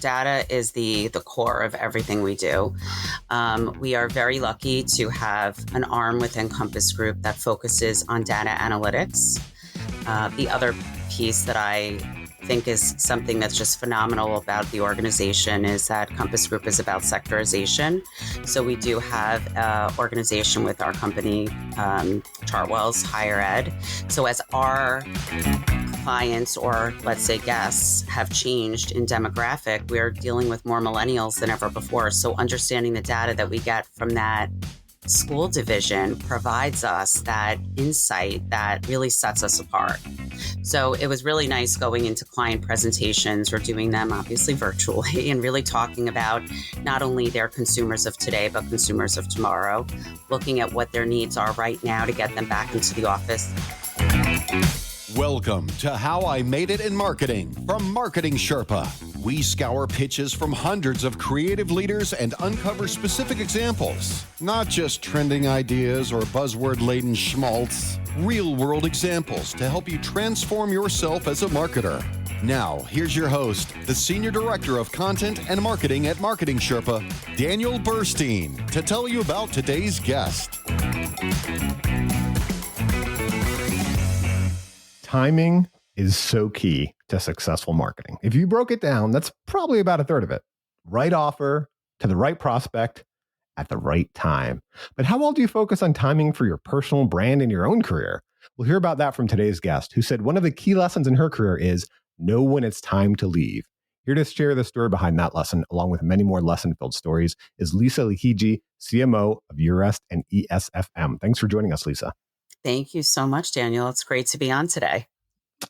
data is the core of everything we do. We are very lucky to have an arm within Compass Group that focuses on data analytics. The other piece that I think is something that's just phenomenal about the organization is that Compass Group is about sectorization. So we do have an organization with our company, Chartwell's Higher Ed. So as our clients, or let's say guests, have changed in demographic, we're dealing with more millennials than ever before. So understanding the data that we get from that school division provides us that insight that really sets us apart. So it was really nice going into client presentations. We're doing them obviously virtually and really talking about not only their consumers of today, but consumers of tomorrow, looking at what their needs are right now to get them back into the office. Welcome to How I Made It in Marketing from Marketing Sherpa. We scour pitches from hundreds of creative leaders and uncover specific examples, not just trending ideas or buzzword-laden schmaltz, real-world examples to help you transform yourself as a marketer. Now, here's your host, the Senior Director of Content and Marketing at Marketing Sherpa, Daniel Burstein, to tell you about today's guest. Timing is so key to successful marketing. If you broke it down, that's probably about a third of it. Right offer to the right prospect at the right time. But how well do you focus on timing for your personal brand and your own career? We'll hear about that from today's guest, who said one of the key lessons in her career is know when it's time to leave. Here to share the story behind that lesson, along with many more lesson-filled stories, is Lisa Lahiji, CMO of Eurest and ESFM. Thanks for joining us, Lisa. Thank you so much, Daniel. It's great to be on today.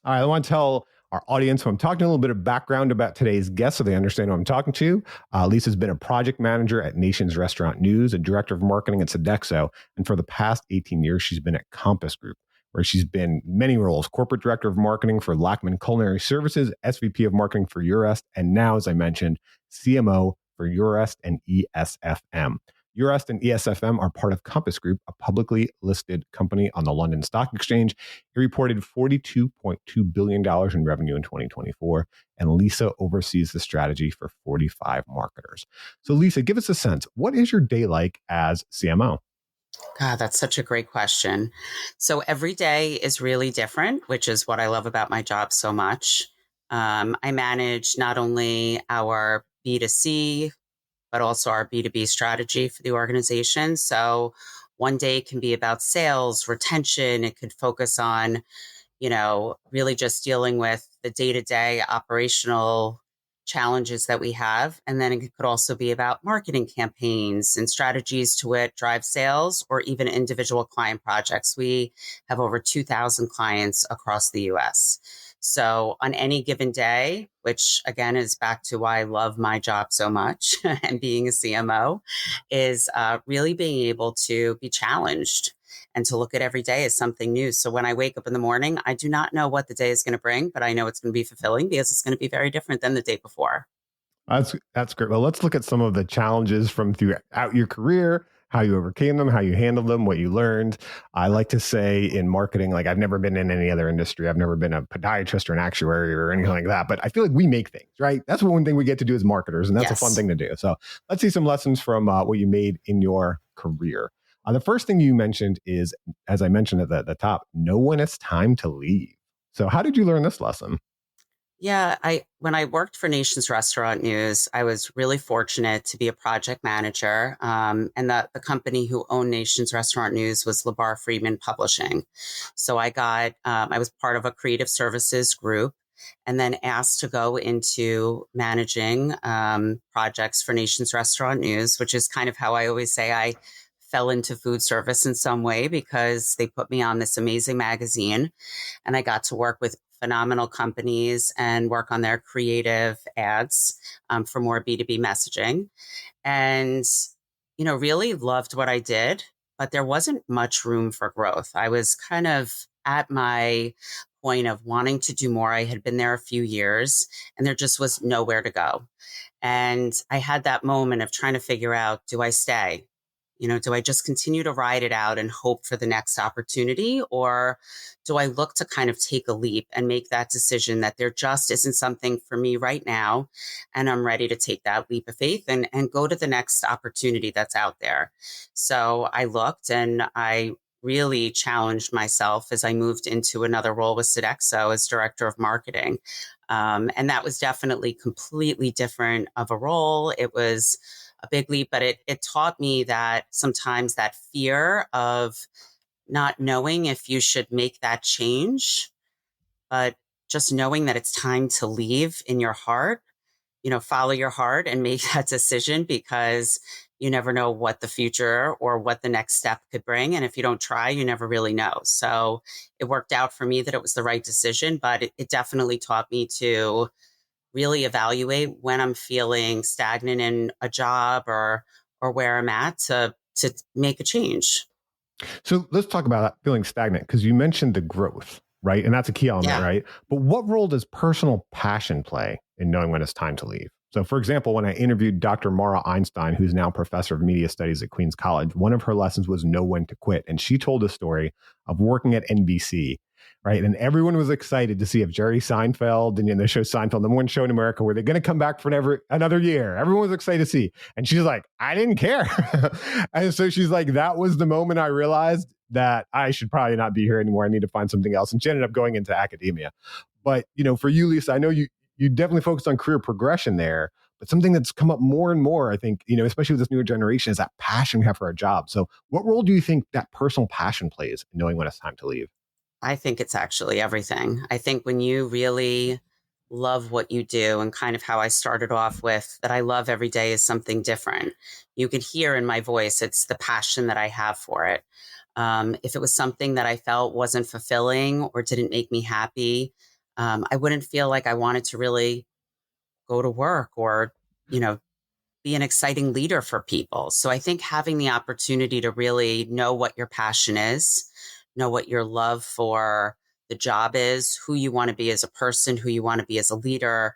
All right, I want to tell our audience who I'm talking to a little bit of background about today's guest so they understand who I'm talking to. Lisa's been a project manager at Nation's Restaurant News, a director of marketing at Sodexo, and for the past 18 years, she's been at Compass Group, where she's been many roles: corporate director of marketing for Lackman Culinary Services, SVP of marketing for Eurest, and now, as I mentioned, CMO for Eurest and ESFM. Eurest and ESFM are part of Compass Group, a publicly listed company on the London Stock Exchange. It reported $42.2 billion in revenue in 2024, and Lisa oversees the strategy for 45 marketers. So Lisa, give us a sense. What is your day like as CMO? God, that's such a great question. So every day is really different, which is what I love about my job so much. I manage not only our B2C, but also our B2B strategy for the organization. So one day can be about sales, retention. It could focus on, really just dealing with the day-to-day operational challenges that we have. And then it could also be about marketing campaigns and strategies to drive sales or even individual client projects. We have over 2,000 clients across the US. So on any given day, which again is back to why I love my job so much and being a CMO, is really being able to be challenged and to look at every day as something new. So when I wake up in the morning, I do not know what the day is going to bring, but I know it's going to be fulfilling because it's going to be very different than the day before. That's great. Well, let's look at some of the challenges from throughout your career, how you overcame them, how you handled them, what you learned. I like to say in marketing, like I've never been in any other industry. I've never been a podiatrist or an actuary or anything like that, but I feel like we make things, right? That's one thing we get to do as marketers, and that's a fun thing to do. So let's see some lessons from what you made in your career. The first thing you mentioned is, as I mentioned at the top, know when it's time to leave. So how did you learn this lesson? Yeah, when I worked for Nation's Restaurant News, I was really fortunate to be a project manager. And the company who owned Nation's Restaurant News was Labar Friedman Publishing. So I was part of a creative services group and then asked to go into managing projects for Nation's Restaurant News, which is kind of how I always say I fell into food service in some way because they put me on this amazing magazine and I got to work with phenomenal companies and work on their creative ads for more B2B messaging. And, really loved what I did, but there wasn't much room for growth. I was kind of at my point of wanting to do more. I had been there a few years and there just was nowhere to go. And I had that moment of trying to figure out, do I stay? Do I just continue to ride it out and hope for the next opportunity? Or do I look to kind of take a leap and make that decision that there just isn't something for me right now? And I'm ready to take that leap of faith and go to the next opportunity that's out there. So I looked and I really challenged myself as I moved into another role with Sodexo as director of marketing. And that was definitely completely different of a role. It was a big leap, but it taught me that sometimes that fear of not knowing if you should make that change, but just knowing that it's time to leave in your heart, follow your heart and make that decision, because you never know what the future or what the next step could bring. And if you don't try, you never really know. So it worked out for me that it was the right decision, but it definitely taught me to really evaluate when I'm feeling stagnant in a job or where I'm at to make a change. So let's talk about that feeling stagnant, because you mentioned the growth, right? And that's a key element, Yeah. right? But what role does personal passion play in knowing when it's time to leave? So, for example, when I interviewed Dr. Mara Einstein, who's now professor of media studies at Queens College, one of her lessons was know when to quit. And she told a story of working at NBC, right? And everyone was excited to see if Jerry Seinfeld and the show Seinfeld, number one show in America, were they going to come back for another year? Everyone was excited to see. And she's like, I didn't care. And so she's like, that was the moment I realized that I should probably not be here anymore. I need to find something else. And she ended up going into academia. But, for you, Lisa, I know you definitely focused on career progression there, but something that's come up more and more, I think, especially with this newer generation, is that passion we have for our job. So what role do you think that personal passion plays in knowing when it's time to leave? I think it's actually everything. I think when you really love what you do, and kind of how I started off with that I love every day is something different. You could hear in my voice, it's the passion that I have for it. If it was something that I felt wasn't fulfilling or didn't make me happy, I wouldn't feel like I wanted to really go to work or, you know, be an exciting leader for people. So I think having the opportunity to really know what your passion is, know what your love for the job is, who you want to be as a person, who you want to be as a leader.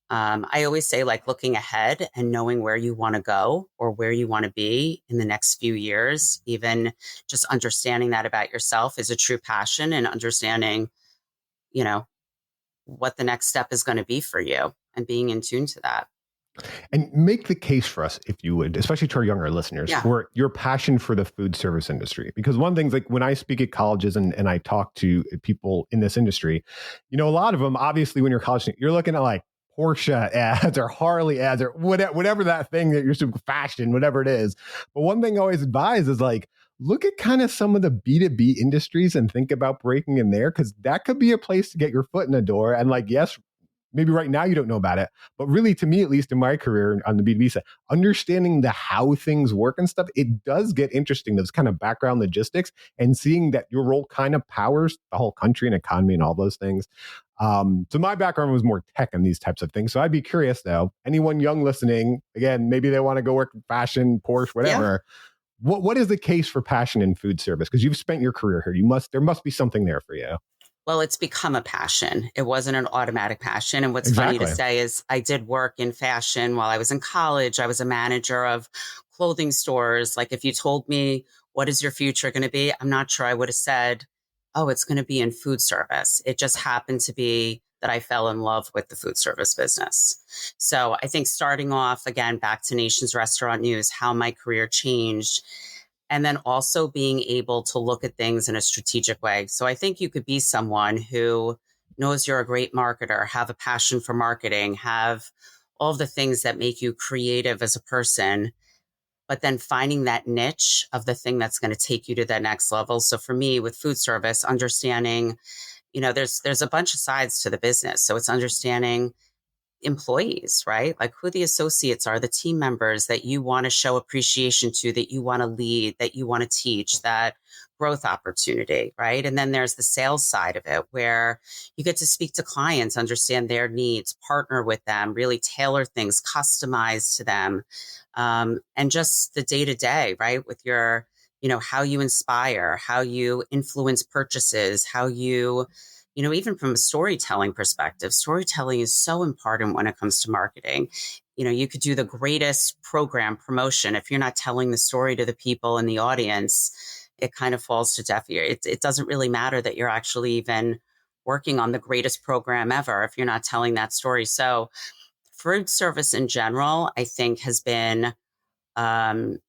I always say, like, looking ahead and knowing where you want to go or where you want to be in the next few years, even just understanding that about yourself is a true passion, and understanding, you know, what the next step is going to be for you and being in tune to that. And make the case for us, if you would, especially to our younger listeners, Yeah. for your passion for the food service industry. Because one thing's like when I speak at colleges and I talk to people in this industry, a lot of them, obviously, when you're a college student, you're looking at like Porsche ads or Harley ads or whatever that thing that you're super fashion, whatever it is. But one thing I always advise is like, look at kind of some of the B2B industries and think about breaking in there, because that could be a place to get your foot in the door. And like, yes, maybe right now you don't know about it, but really, to me, at least in my career on the B2B side, understanding the how things work and stuff, it does get interesting, those kind of background logistics, and seeing that your role kind of powers the whole country and economy and all those things. So my background was more tech and these types of things. So I'd be curious though, anyone young listening, again, maybe they want to go work in fashion, Porsche, whatever. Yeah. What is the case for passion in food service? Because you've spent your career here. There must be something there for you. Well, it's become a passion. It wasn't an automatic passion. And what's Exactly. funny to say is I did work in fashion while I was in college. I was a manager of clothing stores. Like, if you told me, what is your future going to be? I'm not sure I would have said, oh, it's going to be in food service. It just happened to be that I fell in love with the food service business. So I think starting off, again, back to Nation's Restaurant News, how my career changed, and then also being able to look at things in a strategic way. So I think you could be someone who knows you're a great marketer, have a passion for marketing, have all of the things that make you creative as a person, but then finding that niche of the thing that's going to take you to that next level. So for me, with food service, understanding, there's a bunch of sides to the business. So it's understanding employees, right? Like, who the associates are, the team members that you want to show appreciation to, that you want to lead, that you want to teach, that growth opportunity, right? And then there's the sales side of it, where you get to speak to clients, understand their needs, partner with them, really tailor things, customize to them. And just the day to day, right? With your, how you inspire, how you influence purchases, how you even from a storytelling perspective, storytelling is so important when it comes to marketing. You could do the greatest program promotion. If you're not telling the story to the people in the audience, it kind of falls to deaf ear. It doesn't really matter that you're actually even working on the greatest program ever if you're not telling that story. So food service in general, I think, has been um,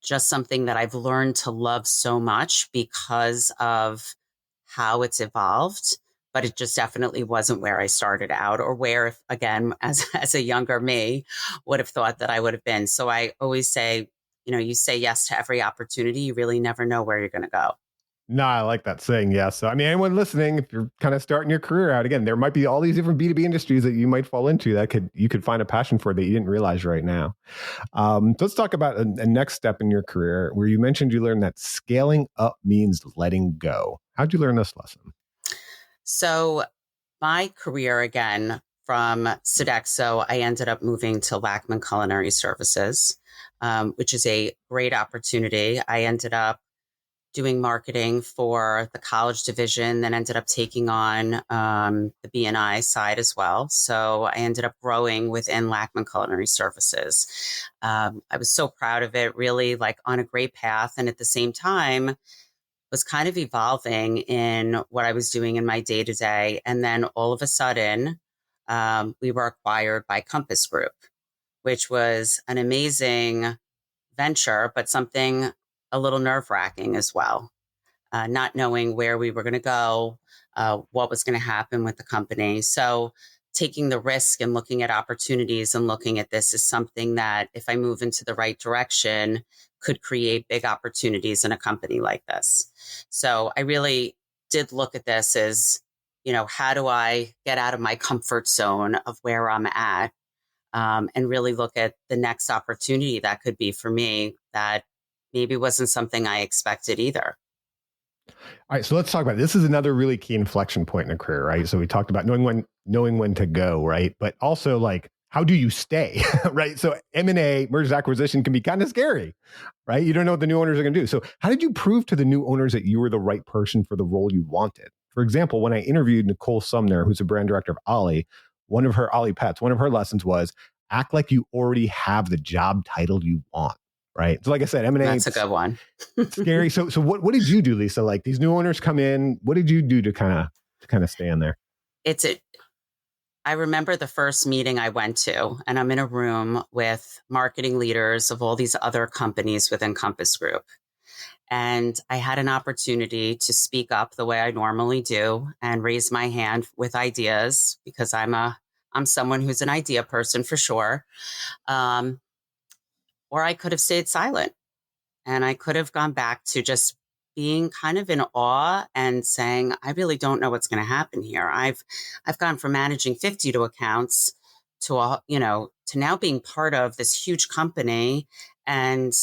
just something that I've learned to love so much because of how it's evolved. But it just definitely wasn't where I started out, or where, again, as a younger me, would have thought that I would have been. So I always say, you say yes to every opportunity. You really never know where you're going to go. No, I like that saying. Yes. So, I mean, anyone listening, if you're kind of starting your career out, again, there might be all these different B2B industries that you might fall into that you could find a passion for that you didn't realize right now. So let's talk about a next step in your career where you mentioned you learned that scaling up means letting go. How'd you learn this lesson? So my career, again, from Sodexo, I ended up moving to Lackman Culinary Services, which is a great opportunity. I ended up doing marketing for the college division, then ended up taking on the B&I side as well. So I ended up growing within Lackman Culinary Services. I was so proud of it, really like on a great path. And at the same time, was kind of evolving in what I was doing in my day to day. And then all of a sudden, we were acquired by Compass Group, which was an amazing venture, but something a little nerve wracking as well. Not knowing where we were going to go, what was going to happen with the company. So taking the risk and looking at opportunities and looking at this is something that, if I move into the right direction, could create big opportunities in a company like this. So I really did look at this as, how do I get out of my comfort zone of where I'm at, and really look at the next opportunity that could be for me that maybe wasn't something I expected either. All right, so let's talk about it. This is another really key inflection point in a career, right? So we talked about knowing when to go, right? But also, like, how do you stay, right? So M&A, mergers acquisition, can be kind of scary, right? You don't know what the new owners are going to do. So how did you prove to the new owners that you were the right person for the role you wanted? For example, when I interviewed Nicole Sumner, who's a brand director of Ollie, one of her lessons was act like you already have the job title you want. Right. So like I said, M&A. That's a good one. Scary. So what did you do, Lisa? Like, these new owners come in. What did you do to kind of stay in there? I remember the first meeting I went to, and I'm in a room with marketing leaders of all these other companies within Compass Group. And I had an opportunity to speak up the way I normally do and raise my hand with ideas, because I'm someone who's an idea person for sure. Or I could have stayed silent, and I could have gone back to just being kind of in awe and saying, I really don't know what's going to happen here. I've gone from managing 52 accounts to now being part of this huge company. And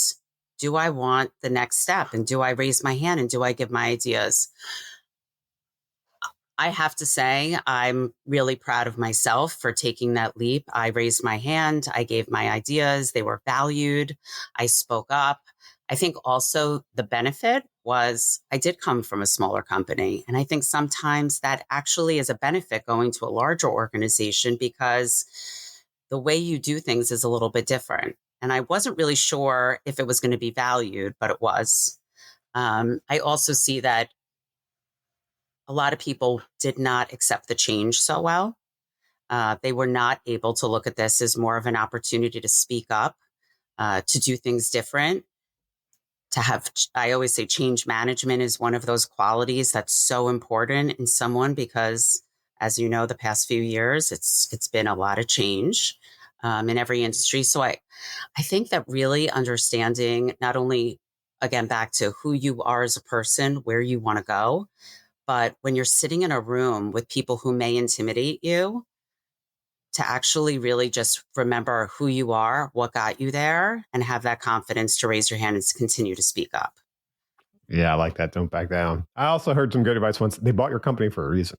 do I want the next step? And do I raise my hand? And do I give my ideas? I have to say, I'm really proud of myself for taking that leap. I raised my hand. I gave my ideas. They were valued. I spoke up. I think also the benefit was I did come from a smaller company. And I think sometimes that actually is a benefit going to a larger organization, because the way you do things is a little bit different. And I wasn't really sure if it was going to be valued, but it was. I also see that a lot of people did not accept the change so well. They were not able to look at this as more of an opportunity to speak up, to do things different, I always say change management is one of those qualities that's so important in someone, because as you know, the past few years, it's been a lot of change in every industry. So I think that really understanding not only, again, back to who you are as a person, where you want to go, but when you're sitting in a room with people who may intimidate you, to actually really just remember who you are, what got you there, and have that confidence to raise your hand and to continue to speak up. Yeah, I like that. Don't back down. I also heard some good advice once. They bought your company for a reason.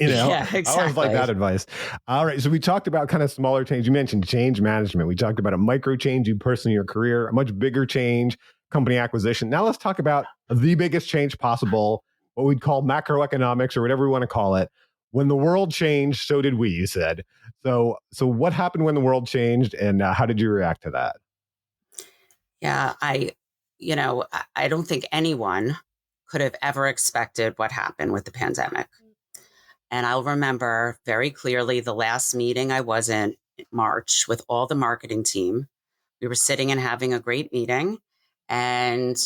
Yeah, exactly. I always like that advice. All right. So we talked about kind of smaller change. You mentioned change management. We talked about a micro change you personally in your career, a much bigger change, company acquisition. Now let's talk about the biggest change possible, what we'd call macroeconomics or whatever we want to call it. When the world changed, so did we, you said. So what happened when the world changed, and how did you react to that? Yeah, I don't think anyone could have ever expected what happened with the pandemic. And I'll remember very clearly the last meeting I was in March with all the marketing team. We were sitting and having a great meeting and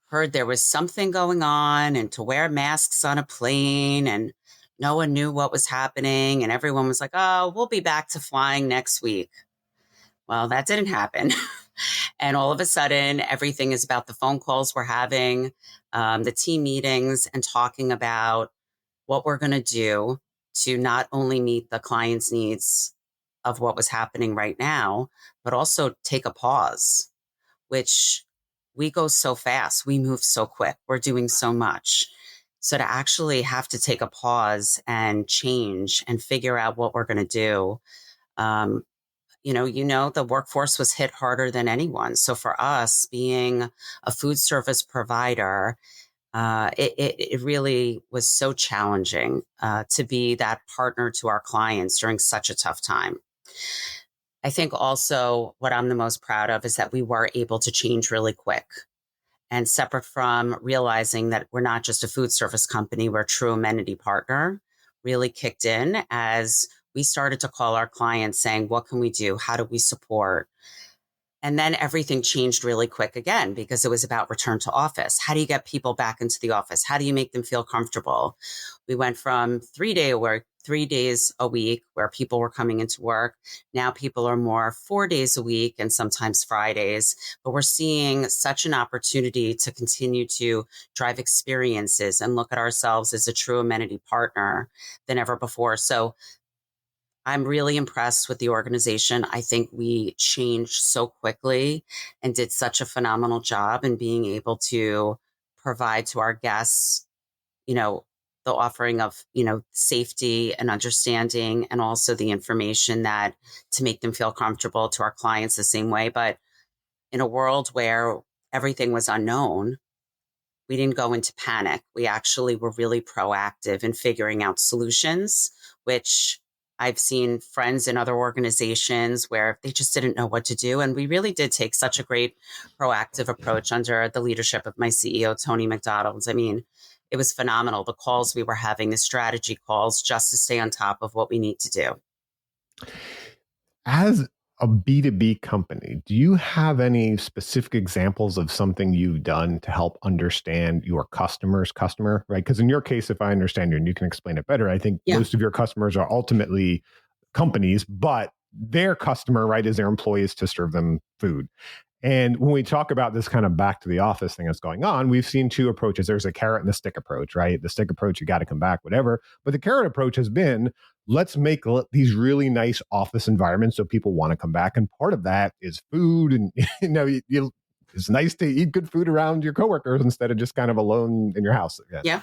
heard there was something going on and to wear masks on a plane, and no one knew what was happening. And everyone was like, oh, we'll be back to flying next week. Well, that didn't happen. And all of a sudden, everything is about the phone calls we're having, the team meetings, and talking about what we're going to do to not only meet the client's needs of what was happening right now, but also take a pause, which we go so fast. We move so quick. We're doing so much. So to actually have to take a pause and change and figure out what we're going to do, the workforce was hit harder than anyone. So for us, being a food service provider, it really was so challenging to be that partner to our clients during such a tough time. I think also what I'm the most proud of is that we were able to change really quick. And separate from realizing that we're not just a food service company, we're a true amenity partner, really kicked in as we started to call our clients saying, what can we do? How do we support? And then everything changed really quick again, because it was about return to office. How do you get people back into the office? How do you make them feel comfortable? We went from 3 days a week where people were coming into work. Now people are more 4 days a week and sometimes Fridays, but we're seeing such an opportunity to continue to drive experiences and look at ourselves as a true amenity partner than ever before. So I'm really impressed with the organization. I think we changed so quickly and did such a phenomenal job in being able to provide to our guests, the offering of, safety and understanding, and also the information that to make them feel comfortable, to our clients the same way. But in a world where everything was unknown, we didn't go into panic. We actually were really proactive in figuring out solutions, which I've seen friends in other organizations where they just didn't know what to do. And we really did take such a great proactive approach under the leadership of my CEO, Tony McDonald. I mean, it was phenomenal. The calls we were having, the strategy calls, just to stay on top of what we need to do. As a B2B company, do you have any specific examples of something you've done to help understand your customer's customer, right? Because in your case, if I understand you, and you can explain it better, I think most of your customers are ultimately companies, but their customer, right, is their employees to serve them food. And when we talk about this kind of back to the office thing that's going on, we've seen two approaches. There's a carrot and the stick approach, right? The stick approach, you got to come back, whatever. But the carrot approach has been, let's make these really nice office environments so people want to come back. And part of that is food. And, it's nice to eat good food around your coworkers instead of just kind of alone in your house again. Yeah.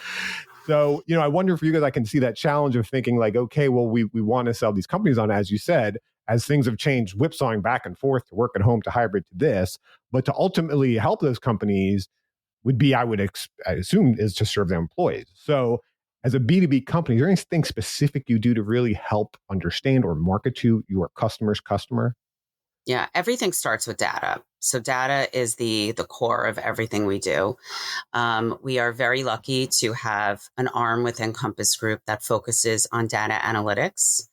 So, I wonder for you guys, I can see that challenge of thinking like, okay, well, we want to sell these companies on, as you said, as things have changed, whipsawing back and forth to work at home, to hybrid, to this, but to ultimately help those companies would be, I assume, is to serve their employees. So as a B2B company, is there anything specific you do to really help understand or market to your customer's customer? Yeah, everything starts with data. So data is the core of everything we do. We are very lucky to have an arm within Compass Group that focuses on data analytics.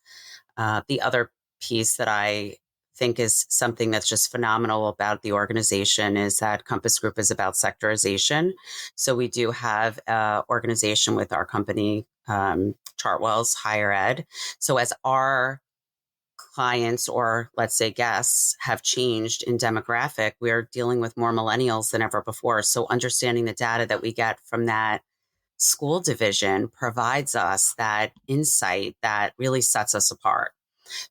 The other piece that I think is something that's just phenomenal about the organization is that Compass Group is about sectorization. So we do have an organization with our company, Chartwell's Higher Ed. So as our clients, or let's say guests, have changed in demographic, we're dealing with more millennials than ever before. So understanding the data that we get from that school division provides us that insight that really sets us apart.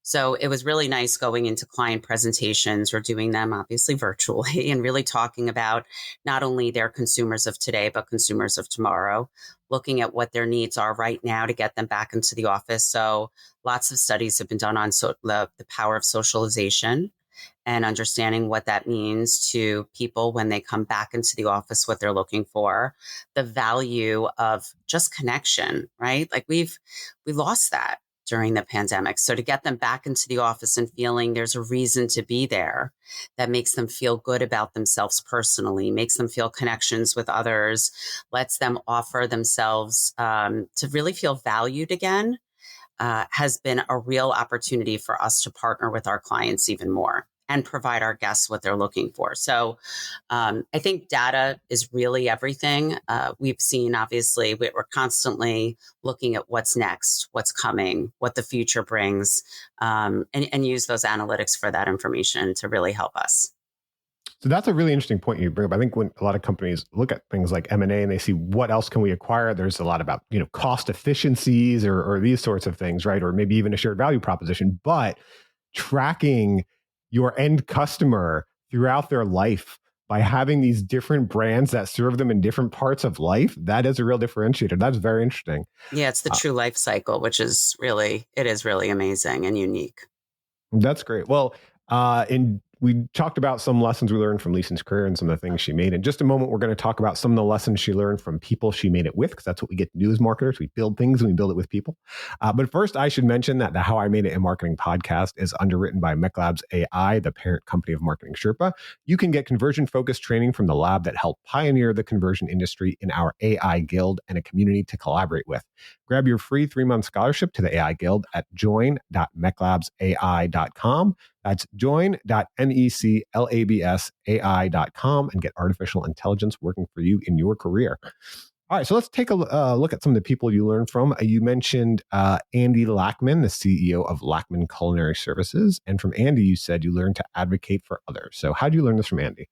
So it was really nice going into client presentations. We're doing them obviously virtually and really talking about not only their consumers of today, but consumers of tomorrow, looking at what their needs are right now to get them back into the office. So lots of studies have been done on the power of socialization and understanding what that means to people when they come back into the office, what they're looking for, the value of just connection, right? Like we lost that during the pandemic. So to get them back into the office and feeling there's a reason to be there that makes them feel good about themselves personally, makes them feel connections with others, lets them offer themselves to really feel valued again, has been a real opportunity for us to partner with our clients even more and provide our guests what they're looking for. So I think data is really everything. We've seen, obviously, we're constantly looking at what's next, what's coming, what the future brings, and use those analytics for that information to really help us. So that's a really interesting point you bring up. I think when a lot of companies look at things like M&A and they see what else can we acquire, there's a lot about, cost efficiencies or these sorts of things, right? Or maybe even a shared value proposition, but tracking your end customer throughout their life by having these different brands that serve them in different parts of life, that is a real differentiator. That's very interesting. Yeah, it's the true life cycle, which is really amazing and unique. That's great. Well, and we talked about some lessons we learned from Lisa's career and some of the things she made. In just a moment, we're going to talk about some of the lessons she learned from people she made it with, because that's what we get to do as marketers. We build things and we build it with people. But first, I should mention that the How I Made It in Marketing podcast is underwritten by MechLabs AI, the parent company of Marketing Sherpa. You can get conversion-focused training from the lab that helped pioneer the conversion industry in our AI Guild and a community to collaborate with. Grab your free 3-month scholarship to the AI Guild at join.mechlabsai.com. That's join.mechlabsai.com and get artificial intelligence working for you in your career. All right, so let's take a look at some of the people you learned from. You mentioned Andy Lackman, the CEO of Lackman Culinary Services. And from Andy, you said you learned to advocate for others. So how did you learn this from Andy?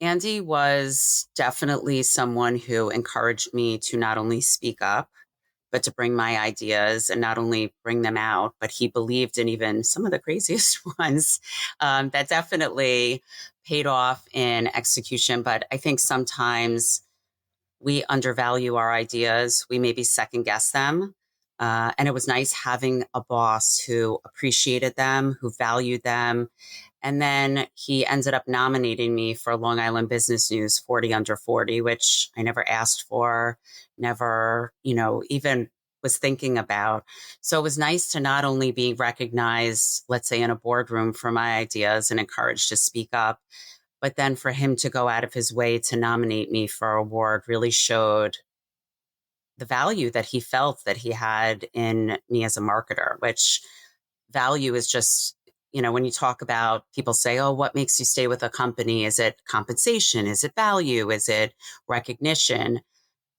Andy was definitely someone who encouraged me to not only speak up, but to bring my ideas and not only bring them out, but he believed in even some of the craziest ones. That definitely paid off in execution. But I think sometimes we undervalue our ideas. We maybe second guess them. And it was nice having a boss who appreciated them, who valued them. And then he ended up nominating me for Long Island Business News 40 Under 40, which I never asked for, never, even was thinking about. So it was nice to not only be recognized, let's say in a boardroom, for my ideas and encouraged to speak up, but then for him to go out of his way to nominate me for an award really showed the value that he felt that he had in me as a marketer, which value is just, when you talk about, people say, oh, what makes you stay with a company? Is it compensation? Is it value? Is it recognition?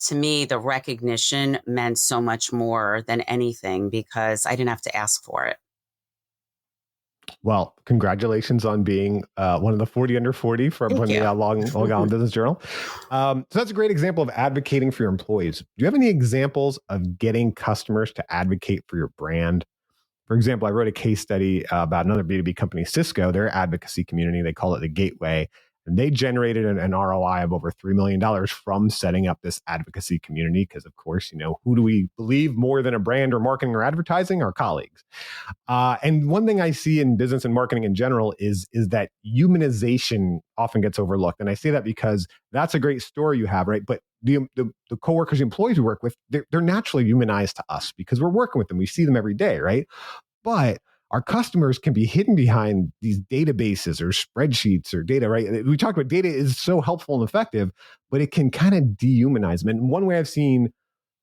To me, the recognition meant so much more than anything because I didn't have to ask for it. Well, congratulations on being one of the 40 under 40 from the Long Island Business Journal. So that's a great example of advocating for your employees. Do you have any examples of getting customers to advocate for your brand? For example, I wrote a case study about another B2B company, Cisco, their advocacy community. They call it the Gateway. And they generated an ROI of over $3 million from setting up this advocacy community. Because, of course, who do we believe more than a brand or marketing or advertising? Our colleagues. And one thing I see in business and marketing in general is that humanization often gets overlooked. And I say that because that's a great story you have, right? But the coworkers, the employees we work with, they're naturally humanized to us because we're working with them. We see them every day, right? But our customers can be hidden behind these databases or spreadsheets or data, right? We talked about data is so helpful and effective, but it can kind of dehumanize them. And one way I've seen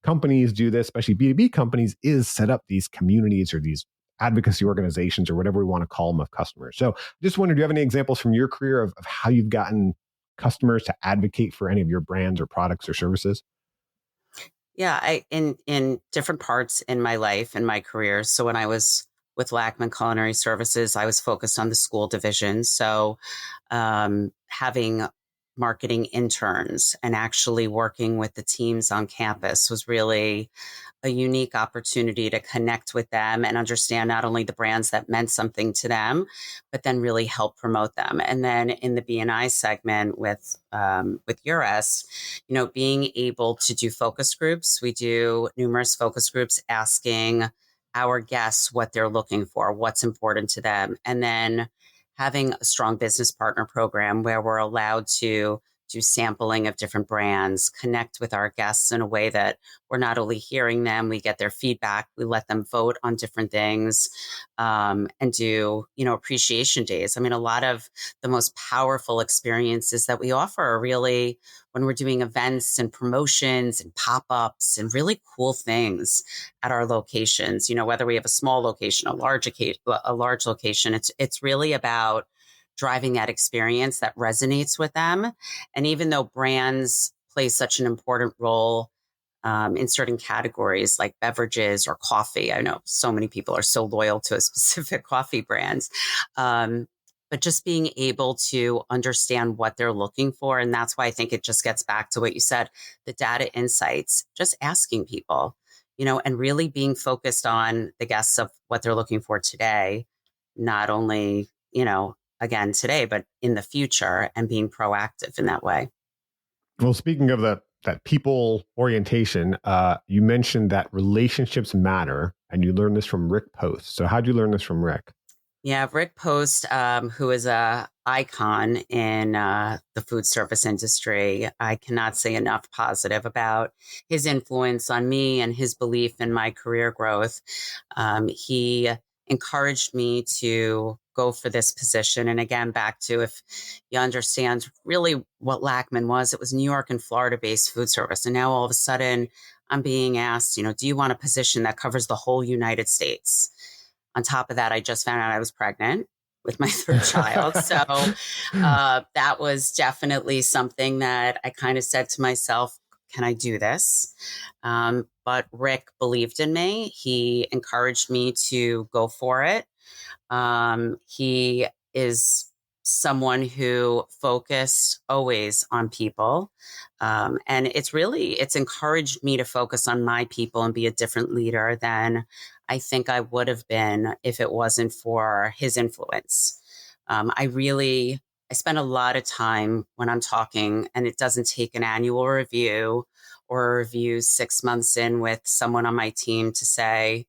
companies do this, especially B2B companies, is set up these communities or these advocacy organizations or whatever we want to call them of customers. So just wondered, do you have any examples from your career of how you've gotten customers to advocate for any of your brands or products or services? Yeah, in different parts in my life and my career. So when I was with Lackman Culinary Services, I was focused on the school division. So having marketing interns and actually working with the teams on campus was really a unique opportunity to connect with them and understand not only the brands that meant something to them, but then really help promote them. And then in the B&I segment with Eurest, being able to do focus groups, we do numerous focus groups asking our guests what they're looking for, what's important to them, and then having a strong business partner program where we're allowed to do sampling of different brands, connect with our guests in a way that we're not only hearing them, we get their feedback, we let them vote on different things, and do, appreciation days. I mean, a lot of the most powerful experiences that we offer are really when we're doing events and promotions and pop-ups and really cool things at our locations. Whether we have a small location, a large location, it's really about driving that experience that resonates with them. And even though brands play such an important role in certain categories like beverages or coffee, I know so many people are so loyal to a specific coffee brands. But just being able to understand what they're looking for. And that's why I think it just gets back to what you said, the data insights, just asking people, and really being focused on the guests of what they're looking for today, not only, again today, but in the future, and being proactive in that way. Well, speaking of that people orientation, you mentioned that relationships matter, and you learned this from Rick Post. So how'd you learn this from Rick? Yeah, Rick Post, who is a icon in the food service industry. I cannot say enough positive about his influence on me and his belief in my career growth. He encouraged me to go for this position. And again, back to, if you understand really what Lackman was, it was New York and Florida based food service. And now all of a sudden I'm being asked, do you want a position that covers the whole United States? On top of that, I just found out I was pregnant with my third child. So that was definitely something that I kind of said to myself, can I do this? But Rick believed in me. He encouraged me to go for it. He is someone who focused always on people. And it's encouraged me to focus on my people and be a different leader than I think I would have been if it wasn't for his influence. I spend a lot of time when I'm talking, and it doesn't take an annual review or a review 6 months in with someone on my team to say,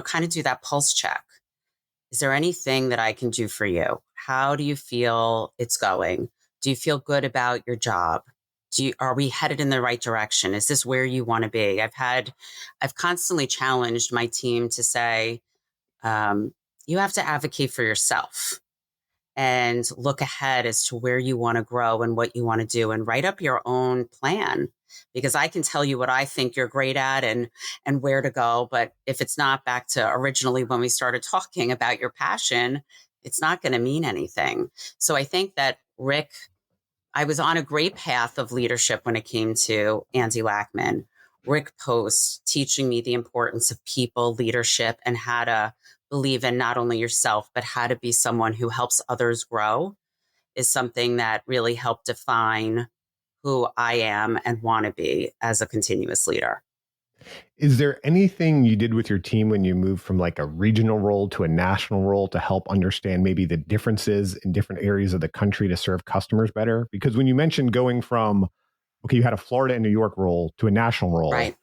kind of do that pulse check. Is there anything that I can do for you? How do you feel it's going? Do you feel good about your job? Are we headed in the right direction? Is this where you want to be? I've constantly challenged my team to say, you have to advocate for yourself and look ahead as to where you want to grow and what you want to do, and write up your own plan, because I can tell you what I think you're great at and where to go. But if it's not back to originally when we started talking about your passion, it's not going to mean anything. So I think that I was on a great path of leadership when it came to Andy Lackman. Rick Post teaching me the importance of people, leadership, and how to believe in not only yourself, but how to be someone who helps others grow is something that really helped define who I am and want to be as a continuous leader. Is there anything you did with your team when you moved from like a regional role to a national role to help understand maybe the differences in different areas of the country to serve customers better? Because when you mentioned going from, okay, you had a Florida and New York role to a national role. Right.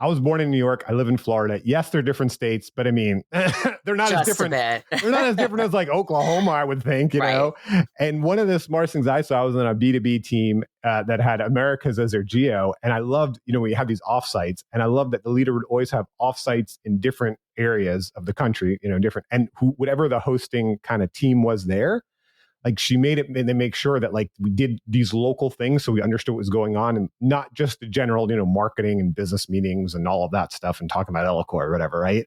I was born in New York. I live in Florida. Yes, they're different states, but I mean, they're not as different. They're not as different as like Oklahoma, I would think, you know? And one of the smartest things I saw, I was on a B2B team that had Americas as their geo. And I loved, we have these offsites, and I loved that the leader would always have offsites in different areas of the country, different, and whatever the hosting kind of team was there. Like she made it, and they make sure that like we did these local things so we understood what was going on, and not just the general, marketing and business meetings and all of that stuff and talking about Eloquent or whatever, right?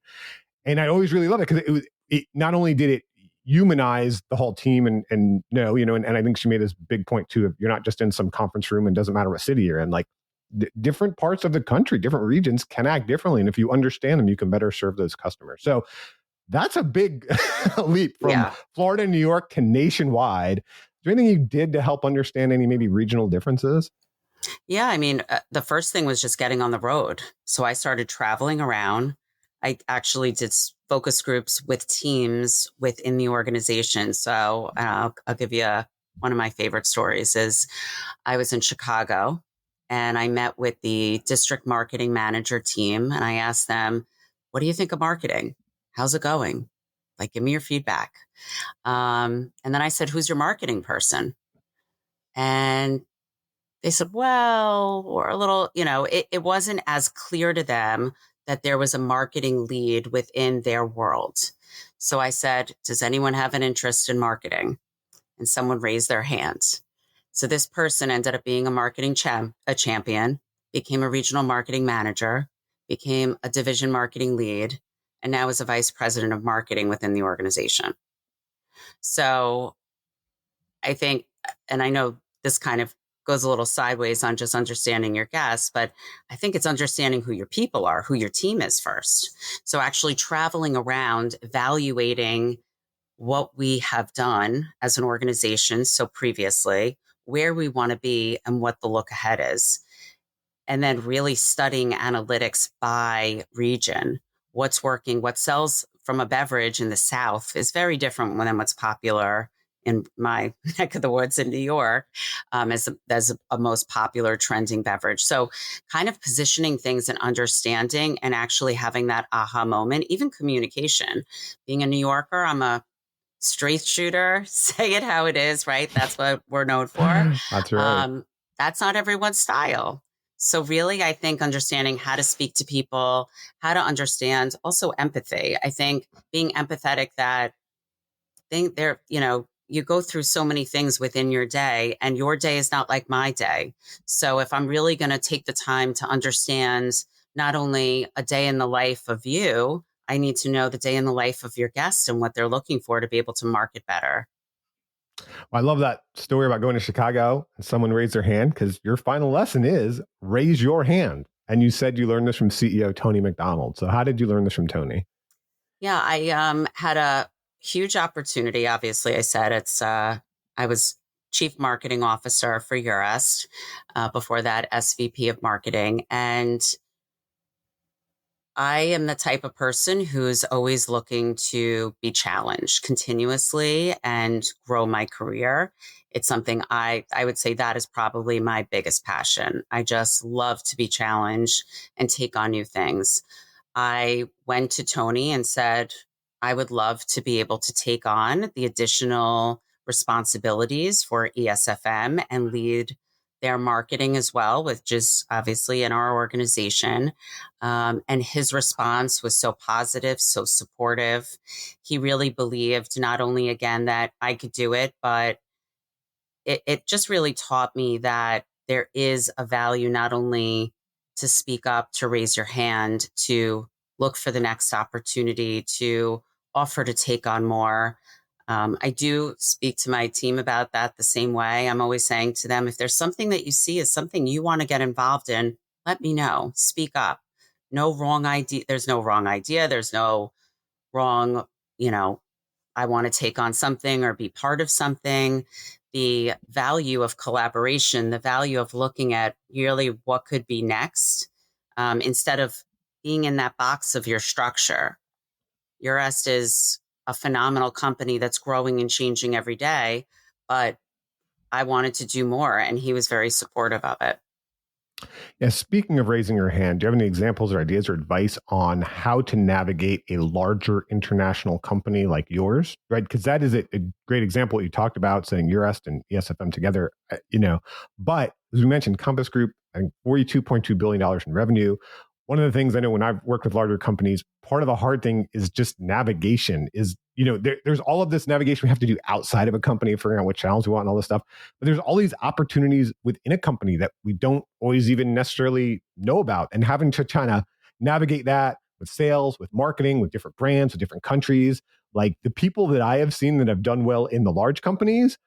And I always really loved it because it not only did it humanize the whole team and I think she made this big point too, of you're not just in some conference room and doesn't matter what city you're in, like different parts of the country, different regions can act differently. And if you understand them, you can better serve those customers. So that's a big leap from Florida and New York to nationwide. Is there anything you did to help understand any maybe regional differences? Yeah, I mean, the first thing was just getting on the road. So I started traveling around. I actually did focus groups with teams within the organization. So I'll give you one of my favorite stories is I was in Chicago and I met with the district marketing manager team, and I asked them, what do you think of marketing? How's it going? Like, give me your feedback. And then I said, who's your marketing person? And they said, well, or a little, it wasn't as clear to them that there was a marketing lead within their world. So I said, does anyone have an interest in marketing? And someone raised their hand. So this person ended up being a champion, became a regional marketing manager, became a division marketing lead, and now is a vice president of marketing within the organization. So I think, and I know this kind of goes a little sideways on just understanding your guests, but I think it's understanding who your people are, who your team is first. So actually traveling around, evaluating what we have done as an organization. So previously, where we want to be and what the look ahead is. And then really studying analytics by region. What's working, what sells from a beverage in the South is very different than what's popular in my neck of the woods in New York as a most popular trending beverage. So kind of positioning things and understanding and actually having that aha moment, even communication. Being a New Yorker, I'm a straight shooter, say it how it is, right? That's what we're known for. That's right. That's not everyone's style. So really, I think understanding how to speak to people, how to understand also empathy. I think being empathetic that you go through so many things within your day and your day is not like my day. So if I'm really going to take the time to understand not only a day in the life of you, I need to know the day in the life of your guest and what they're looking for to be able to market better. Well, I love that story about going to Chicago and someone raised their hand, because your final lesson is raise your hand. And you said you learned this from CEO Tony McDonald. So how did you learn this from Tony? Yeah, I had a huge opportunity. Obviously, I was chief marketing officer for Eurest, before that SVP of marketing. And I am the type of person who's always looking to be challenged continuously and grow my career. It's something I would say that is probably my biggest passion. I just love to be challenged and take on new things. I went to Tony and said, I would love to be able to take on the additional responsibilities for ESFM and lead their marketing as well, which is obviously in our organization. And his response was so positive, so supportive. He really believed not only, again, that I could do it, but it just really taught me that there is a value not only to speak up, to raise your hand, to look for the next opportunity, to offer to take on more. I do speak to my team about that the same way. I'm always saying to them, if there's something that you see is something you want to get involved in, let me know. Speak up. No wrong idea. There's no wrong idea. There's no wrong, I want to take on something or be part of something. The value of collaboration, the value of looking at really what could be next, instead of being in that box of your structure. Eurest is a phenomenal company that's growing and changing every day, but I wanted to do more, and he was very supportive of it. Yeah, speaking of raising your hand, do you have any examples or ideas or advice on how to navigate a larger international company like yours? Right, because that is a great example. What you talked about saying Eurest and ESFM together, But as we mentioned, Compass Group, I think $42.2 billion in revenue. One of the things I know when I've worked with larger companies, part of the hard thing is just navigation. There's all of this navigation we have to do outside of a company, figuring out what channels we want and all this stuff. But there's all these opportunities within a company that we don't always even necessarily know about, and having to try to navigate that with sales, with marketing, with different brands, with different countries. Like the people that I have seen that have done well in the large companies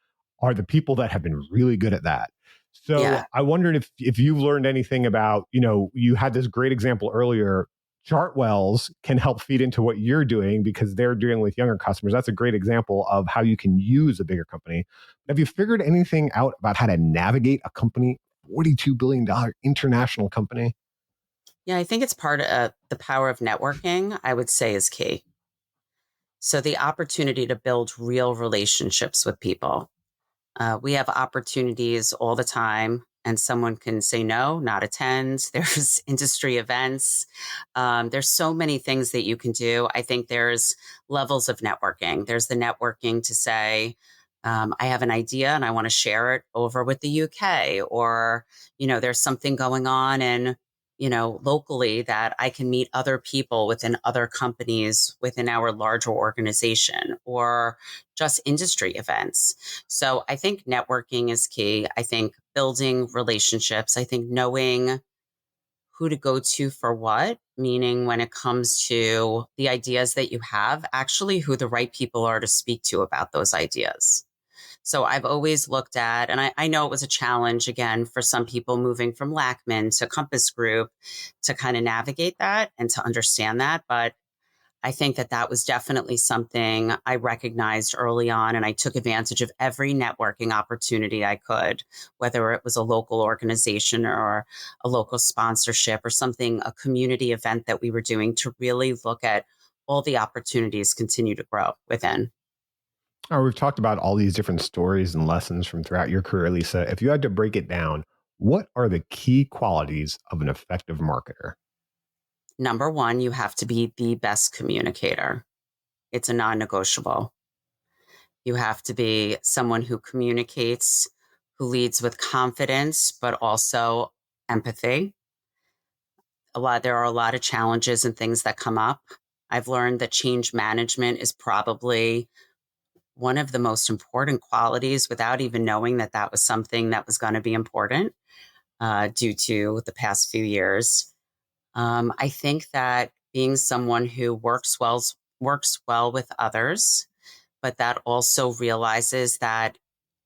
are the people that have been really good at that. So Yeah. I wondered if you've learned anything about, you had this great example earlier. Chartwells can help feed into what you're doing because they're dealing with younger customers. That's a great example of how you can use a bigger company. Have you figured anything out about how to navigate a company, $42 billion international company? Yeah, I think it's part of the power of networking, I would say, is key. So the opportunity to build real relationships with people. We have opportunities all the time and someone can say no, not attend. There's industry events. There's so many things that you can do. I think there's levels of networking. There's the networking to say, I have an idea and I want to share it over with the UK, or, there's something going on and, locally that I can meet other people within other companies within our larger organization, or just industry events. So I think networking is key. I think building relationships, I think knowing who to go to for what, meaning when it comes to the ideas that you have, actually who the right people are to speak to about those ideas. So I've always looked at, and I know it was a challenge again for some people moving from Lackman to Compass Group to kind of navigate that and to understand that. But I think that was definitely something I recognized early on, and I took advantage of every networking opportunity I could, whether it was a local organization or a local sponsorship or something, a community event that we were doing, to really look at all the opportunities continue to grow within. We've talked about all these different stories and lessons from throughout your career, Lisa. If you had to break it down, what are the key qualities of an effective marketer? Number one, you have to be the best communicator. It's a non-negotiable. You have to be someone who communicates, who leads with confidence, but also empathy. There are a lot of challenges and things that come up. I've learned that change management is probably one of the most important qualities, without even knowing that was something that was going to be important due to the past few years. I think that being someone who works well with others, but that also realizes that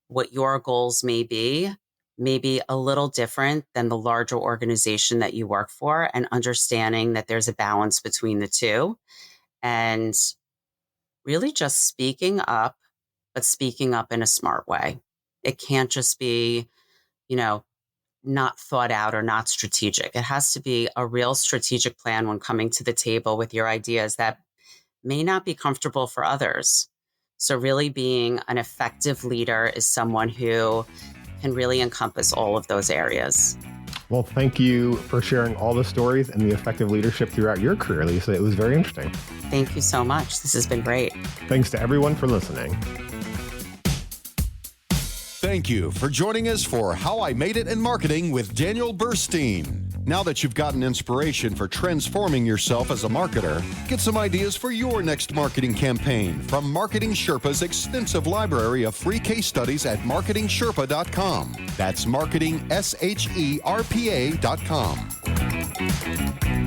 what your goals may be a little different than the larger organization that you work for, and understanding that there's a balance between the two, and really just speaking up, but speaking up in a smart way. It can't just be, not thought out or not strategic. It has to be a real strategic plan when coming to the table with your ideas that may not be comfortable for others. So really being an effective leader is someone who can really encompass all of those areas. Well, thank you for sharing all the stories and the effective leadership throughout your career, Lisa. It was very interesting. Thank you so much. This has been great. Thanks to everyone for listening. Thank you for joining us for How I Made It in Marketing with Daniel Burstein. Now that you've gotten inspiration for transforming yourself as a marketer, get some ideas for your next marketing campaign from Marketing Sherpa's extensive library of free case studies at marketingsherpa.com. That's marketingsherpa.com.